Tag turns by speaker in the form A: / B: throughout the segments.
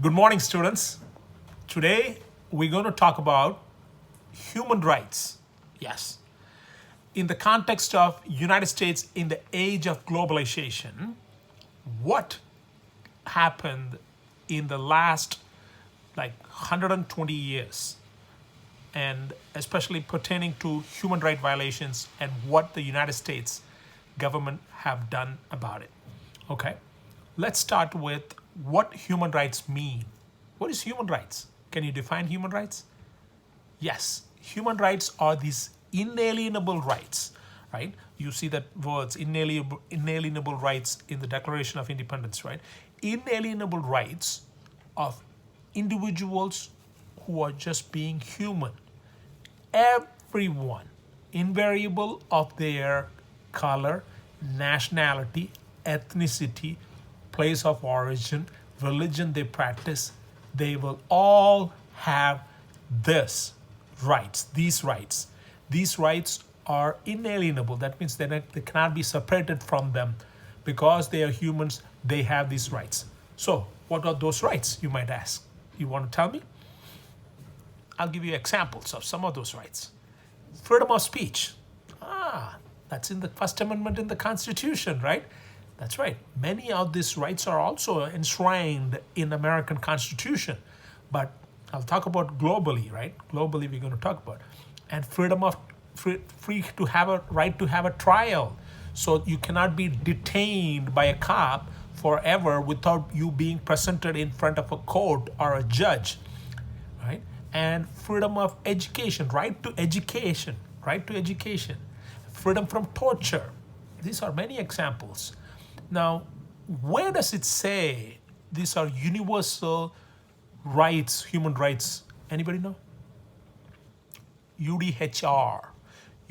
A: Good morning, students. Today, we're going to talk about human rights. Yes. In the context of United States in the age of globalization, what happened in the last 120 years, and especially pertaining to human rights violations and what the United States government have done about it. Okay, let's start with what human rights mean. What is human rights? Can you define human rights? Yes, human rights are these inalienable rights, right? You see that words inalienable rights in the Declaration of Independence, right? Inalienable rights of individuals who are just being human. Everyone, invariable of their color, nationality, ethnicity, place of origin, religion they practice, they will all have this rights, these rights. These rights are inalienable. That means they cannot be separated from them because they are humans, they have these rights. So, what are those rights, you might ask? You want to tell me? I'll give you examples of some of those rights. Freedom of speech. That's in the First Amendment in the Constitution, right? That's right. Many of these rights are also enshrined in American Constitution. But I'll talk about globally, right? Globally, we're going to talk about. And freedom of free to have a right to have a trial. So you cannot be detained by a cop forever without you being presented in front of a court or a judge, right? And freedom of education, right to education, freedom from torture. These are many examples. Now, where does it say these are universal rights, human rights? Anybody know? UDHR.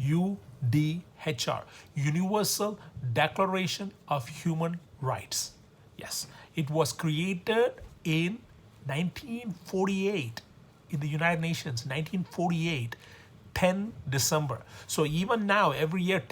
A: UDHR. Universal Declaration of Human Rights. Yes, it was created in 1948 in the United Nations, 1948, 10 December. So even now, every year,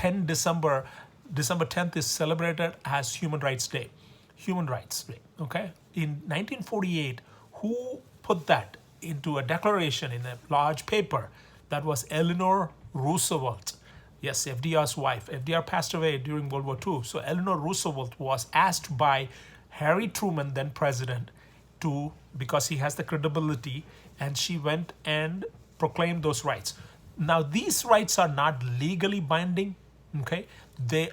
A: December 10th is celebrated as Human Rights Day. Human Rights Day, okay? In 1948, who put that into a declaration in a large paper? That was Eleanor Roosevelt. Yes, FDR's wife. FDR passed away during World War II. So Eleanor Roosevelt was asked by Harry Truman, then president, because he has the credibility, and she went and proclaimed those rights. Now, these rights are not legally binding, okay? They're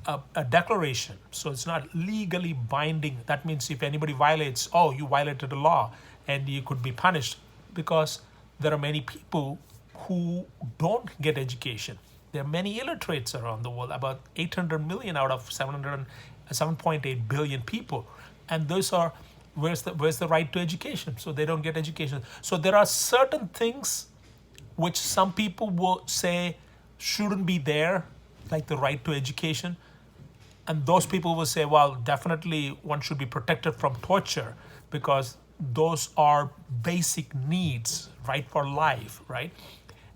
A: a declaration, so it's not legally binding. That means if anybody violates, you violated the law, and you could be punished, because there are many people who don't get education. There are many illiterates around the world, about 800 million out of 7.8 billion people, and those are where's the right to education? So they don't get education. So there are certain things which some people will say shouldn't be there, like the right to education. And those people will say, well, definitely one should be protected from torture because those are basic needs, right for life, right?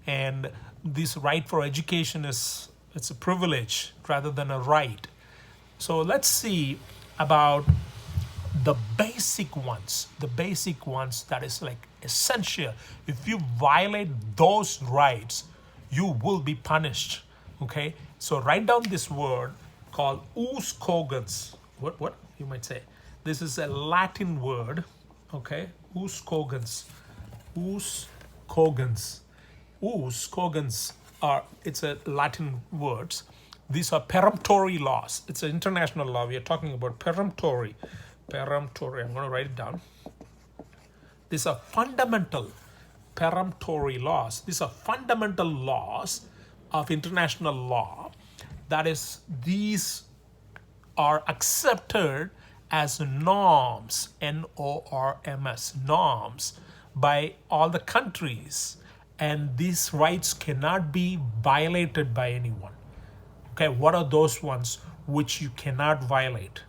A: And this right for education it's a privilege rather than a right. So let's see about the basic ones that is like essential. If you violate those rights, you will be punished. Okay, so write down this word called us cogens. What you might say? This is a Latin word. Okay, us cogens. Us cogens. Us cogens it's a Latin words. These are peremptory laws. It's an international law. We are talking about peremptory. Peremptory. I'm going to write it down. These are fundamental peremptory laws. These are fundamental laws of international law. That is, these are accepted as norms, NORMS, norms, by all the countries. And these rights cannot be violated by anyone. Okay, what are those ones which you cannot violate?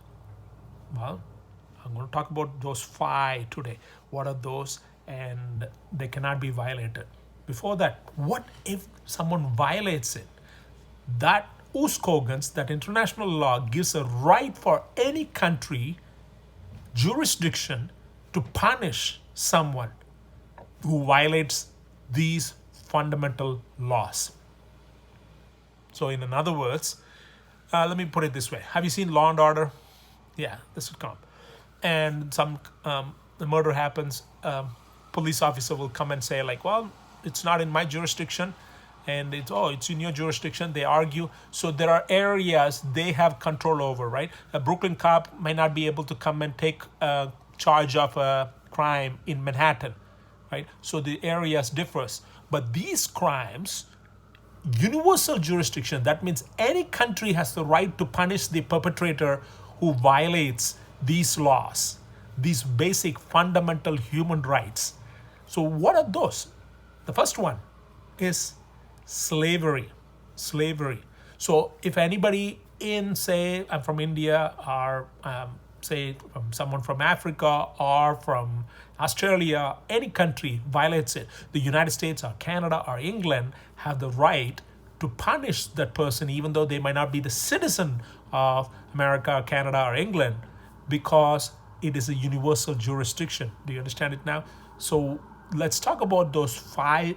A: Well, I'm going to talk about those 5 today. What are those? And they cannot be violated. Before that, what if someone violates it? That us cogens, that international law, gives a right for any country, jurisdiction, to punish someone who violates these fundamental laws. So, in other words, let me put it this way. Have you seen Law and Order? Yeah, this would come. And the murder happens. Police officer will come and say like, well, it's not in my jurisdiction, and it's in your jurisdiction. They argue. So there are areas they have control over, right? A Brooklyn cop might not be able to come and take charge of a crime in Manhattan, right? So the areas differs. But these crimes, universal jurisdiction, that means any country has the right to punish the perpetrator who violates these laws, these basic fundamental human rights. So what are those? The first one is slavery. Slavery. So if anybody in, say, I'm from India, or say from someone from Africa or from Australia, any country violates it, the United States or Canada or England have the right to punish that person, even though they might not be the citizen of America, Canada, or England, because it is a universal jurisdiction. Do you understand it now? So let's talk about those 5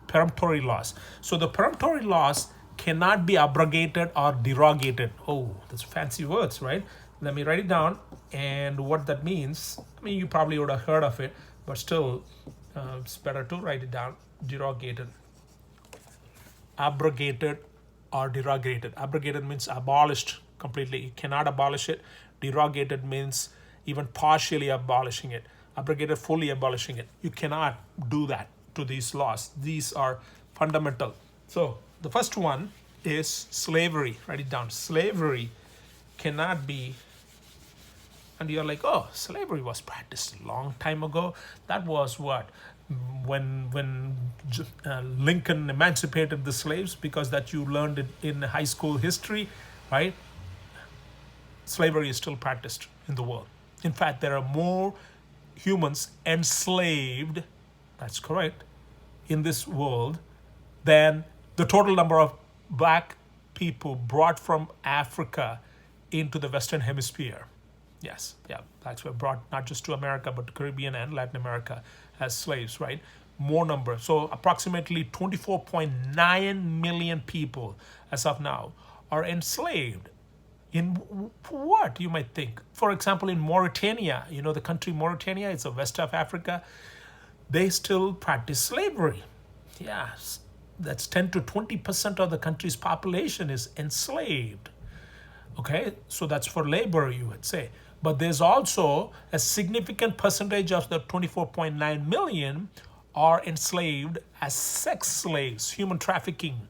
A: peremptory laws. So the peremptory laws cannot be abrogated or derogated. Oh, that's fancy words, right? Let me write it down. And what that means, I mean, you probably would have heard of it, but still, it's better to write it down. Derogated, abrogated, or derogated. Abrogated means abolished completely. You cannot abolish it. Derogated means even partially abolishing it. Abrogated, fully abolishing it. You cannot do that to these laws. These are fundamental. So the first one is slavery. Write it down. Slavery cannot be. And you're like, oh, slavery was practiced a long time ago. That was what? When Lincoln emancipated the slaves, because that you learned it in high school history, right? Slavery is still practiced in the world. In fact, there are more humans enslaved, that's correct, in this world than the total number of black people brought from Africa into the Western Hemisphere. Yes, yeah, blacks were brought not just to America, but to Caribbean and Latin America as slaves, right? More number. So approximately 24.9 million people as of now are enslaved. In what, you might think? For example, in Mauritania, you know the country Mauritania, it's the west of Africa, they still practice slavery. Yes, that's 10 to 20% of the country's population is enslaved. Okay, so that's for labor, you would say. But there's also a significant percentage of the 24.9 million are enslaved as sex slaves, human trafficking.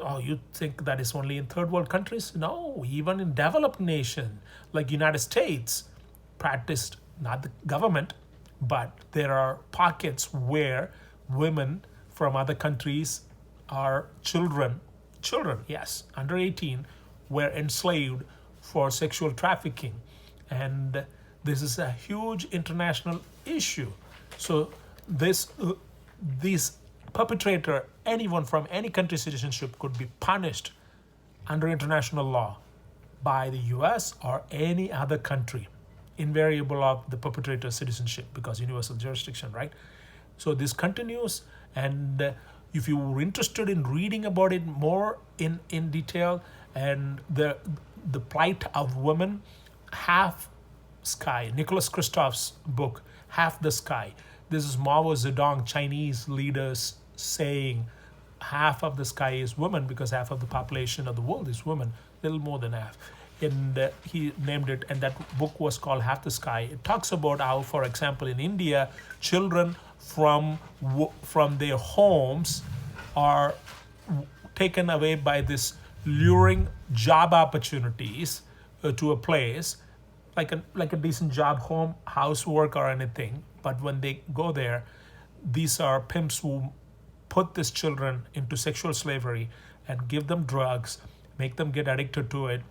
A: Oh, you think that is only in third world countries? No, even in developed nations like United States, practiced, not the government, but there are pockets where women from other countries are children, yes, under 18, were enslaved for sexual trafficking. And this is a huge international issue. So these perpetrator, anyone from any country's citizenship, could be punished under international law by the US or any other country, invariable of the perpetrator's citizenship, because universal jurisdiction, right? So this continues, and if you were interested in reading about it more in detail, and the plight of women, Half Sky, Nicholas Kristof's book, Half the Sky. This is Mao Zedong, Chinese leaders saying half of the sky is women because half of the population of the world is women, little more than half. And he named it, and that book was called Half the Sky. It talks about how, for example, in India, children from their homes are taken away by this luring job opportunities to a place like a decent job, home, housework, or anything. But when they go there, these are pimps who put these children into sexual slavery and give them drugs, make them get addicted to it,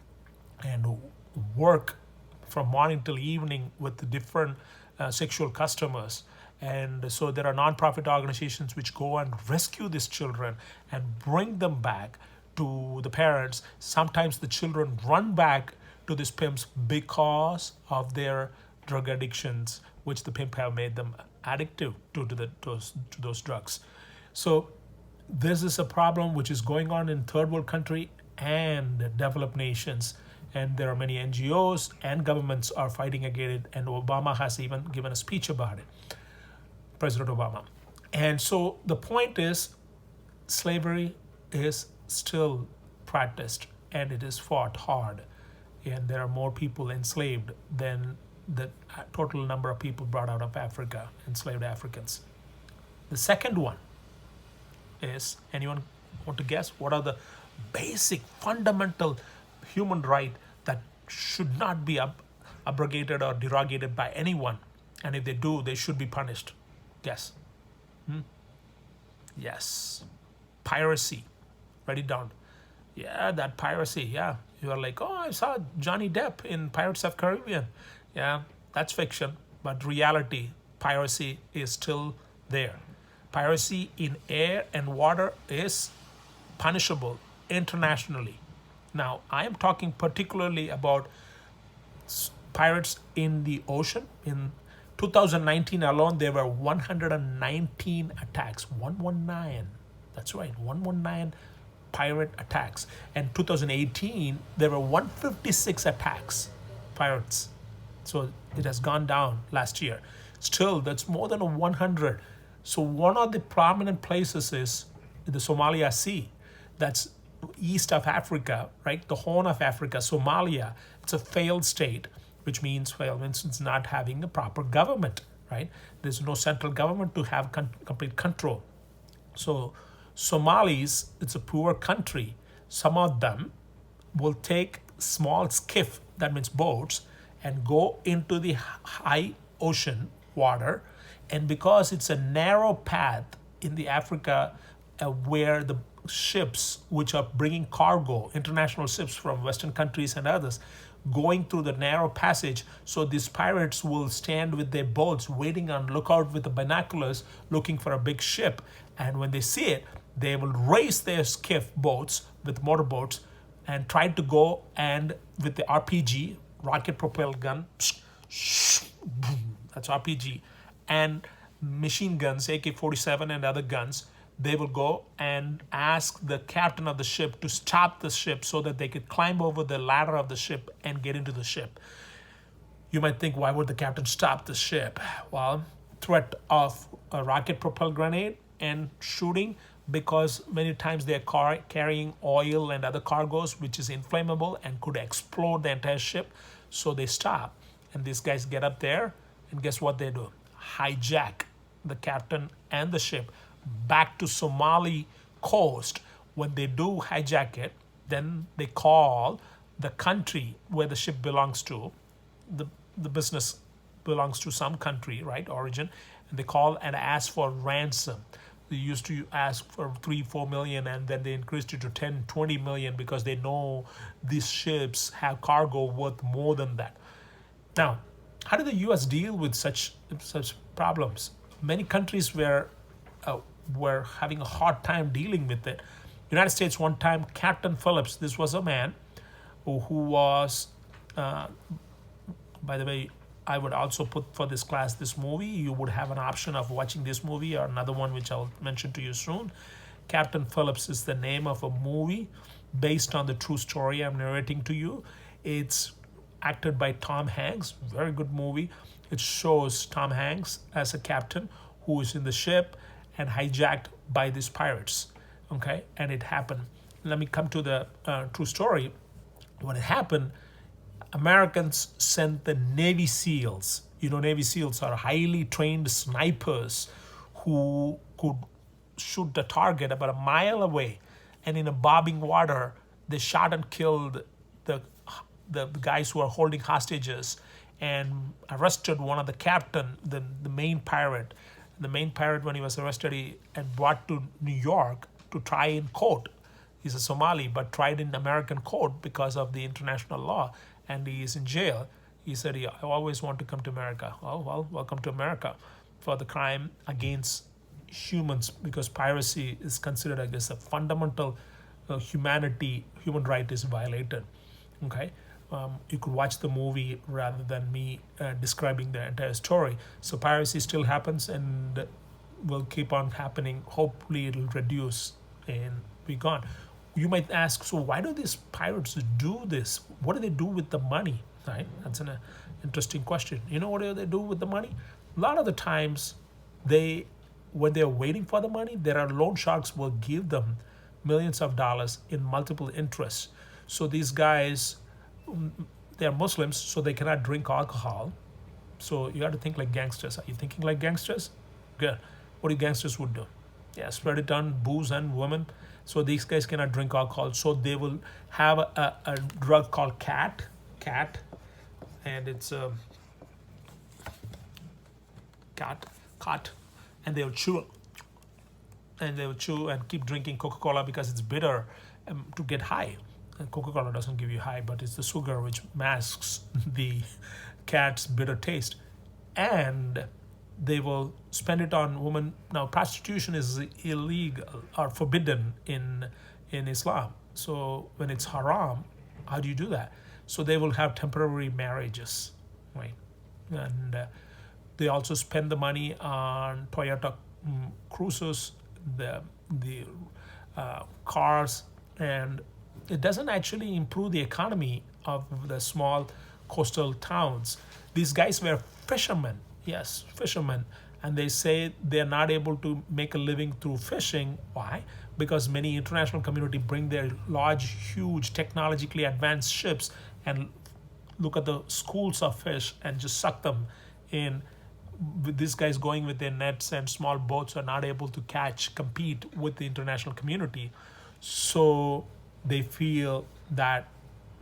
A: and work from morning till evening with the different sexual customers. And so there are nonprofit organizations which go and rescue these children and bring them back to the parents. Sometimes the children run back to these pimps because of their drug addictions, which the pimp have made them addictive to those drugs. So this is a problem which is going on in third world country and developed nations, and there are many NGOs and governments are fighting against it, and Obama has even given a speech about it, President Obama. And so the point is, slavery is still practiced and it is fought hard, and there are more people enslaved than the total number of people brought out of Africa, enslaved Africans. The second one is, anyone want to guess what are the basic fundamental human right that should not be abrogated or derogated by anyone, and if they do, they should be punished? Guess. Yes, piracy. Write it down. Yeah, that piracy. Yeah, you are like, oh, I saw Johnny Depp in Pirates of Caribbean. Yeah, that's fiction, but reality, piracy is still there. Piracy in air and water is punishable internationally. Now, I am talking particularly about pirates in the ocean. In 2019 alone, there were 119 attacks. 119. That's right, 119 pirate attacks. And 2018, there were 156 attacks, pirates. So it has gone down last year. Still, that's more than 100. So one of the prominent places is the Somalia Sea. That's east of Africa, right? The Horn of Africa, Somalia. It's a failed state, which means it's not having a proper government, right? There's no central government to have complete control. So Somalis, it's a poor country. Some of them will take small skiff, that means boats, and go into the high ocean water. And because it's a narrow path in the Africa where the ships which are bringing cargo, international ships from Western countries and others, going through the narrow passage, so these pirates will stand with their boats waiting on lookout with the binoculars looking for a big ship, and when they see it, they will race their skiff boats with motorboats and try to go, and with the RPG, rocket propelled gun, that's RPG, and machine guns, AK-47 and other guns, they will go and ask the captain of the ship to stop the ship so that they could climb over the ladder of the ship and get into the ship. You might think, why would the captain stop the ship? Well, threat of a rocket propelled grenade and shooting, because many times they are carrying oil and other cargoes which is inflammable and could explode the entire ship. So they stop, and these guys get up there, and guess what they do? Hijack the captain and the ship back to Somali coast. When they do hijack it, then they call the country where the ship belongs to, the business belongs to some country, right, origin, and they call and ask for ransom. They used to ask for 3-4 million, and then they increased it to 10-20 million because they know these ships have cargo worth more than that. Now, how did the U.S. deal with such problems? Many countries were having a hard time dealing with it. United States one time, Captain Phillips, this was a man who was, by the way, I would also put for this class this movie. You would have an option of watching this movie or another one which I'll mention to you soon. Captain Phillips is the name of a movie based on the true story I'm narrating to you. It's acted by Tom Hanks, very good movie. It shows Tom Hanks as a captain who is in the ship and hijacked by these pirates, okay? And it happened. Let me come to the true story. When it happened, Americans sent the Navy SEALs. You know, Navy SEALs are highly trained snipers who could shoot the target about a mile away. And in a bobbing water, they shot and killed the guys who are holding hostages and arrested one of the captain, the main pirate. The main pirate, when he was arrested and brought to New York to try in court. He's a Somali, but tried in American court because of the international law, and he is in jail. He said, I always want to come to America. Oh, well, welcome to America for the crime against humans, because piracy is considered, I guess, a fundamental human right is violated. Okay, You could watch the movie rather than me describing the entire story. So piracy still happens and will keep on happening. Hopefully, it'll reduce and be gone. You might ask, so why do these pirates do this? What do they do with the money? Right? That's an interesting question. You know what do they do with the money? A lot of the times, they when they're waiting for the money, there are loan sharks will give them millions of dollars in multiple interests. So these guys, they're Muslims, so they cannot drink alcohol. So you got to think like gangsters. Are you thinking like gangsters? Good. What do gangsters would do? Yeah, spread it on booze and women. So these guys cannot drink alcohol. So they will have a drug called cat, and it's cat, and they'll chew, and keep drinking Coca-Cola because it's bitter to get high. And Coca-Cola doesn't give you high, but it's the sugar which masks the cat's bitter taste. And they will spend it on women. Now, prostitution is illegal or forbidden in Islam. So when it's haram, how do you do that? So they will have temporary marriages, right? And they also spend the money on Toyota cruises, the cars, and it doesn't actually improve the economy of the small coastal towns. These guys were fishermen, yes, fishermen, and they say they're not able to make a living through fishing. Why? Because many international community bring their large, huge, technologically advanced ships and look at the schools of fish and just suck them in. With these guys going with their nets and small boats are not able to compete with the international community. So they feel that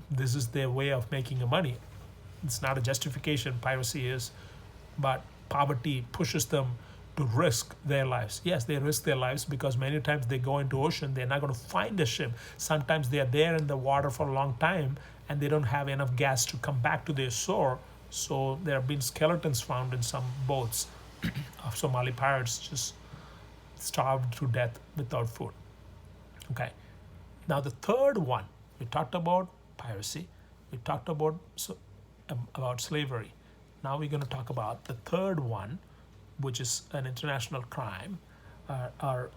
A: this is their way of making money. It's not a justification, piracy is, but poverty pushes them to risk their lives. Yes, they risk their lives because many times they go into ocean, they're not going to find a ship. Sometimes they are there in the water for a long time and they don't have enough gas to come back to their shore. So there have been skeletons found in some boats of Somali pirates just starved to death without food. Okay. Now the third one, we talked about piracy, we talked about slavery. Now we're going to talk about the third one, which is an international crime, or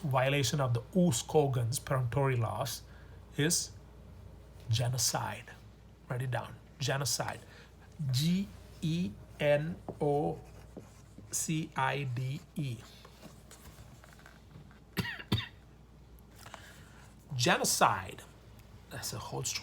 A: violation of the Uskogan's peremptory laws, is genocide. Write it down. Genocide. GENOCIDE. Genocide. That's a whole story.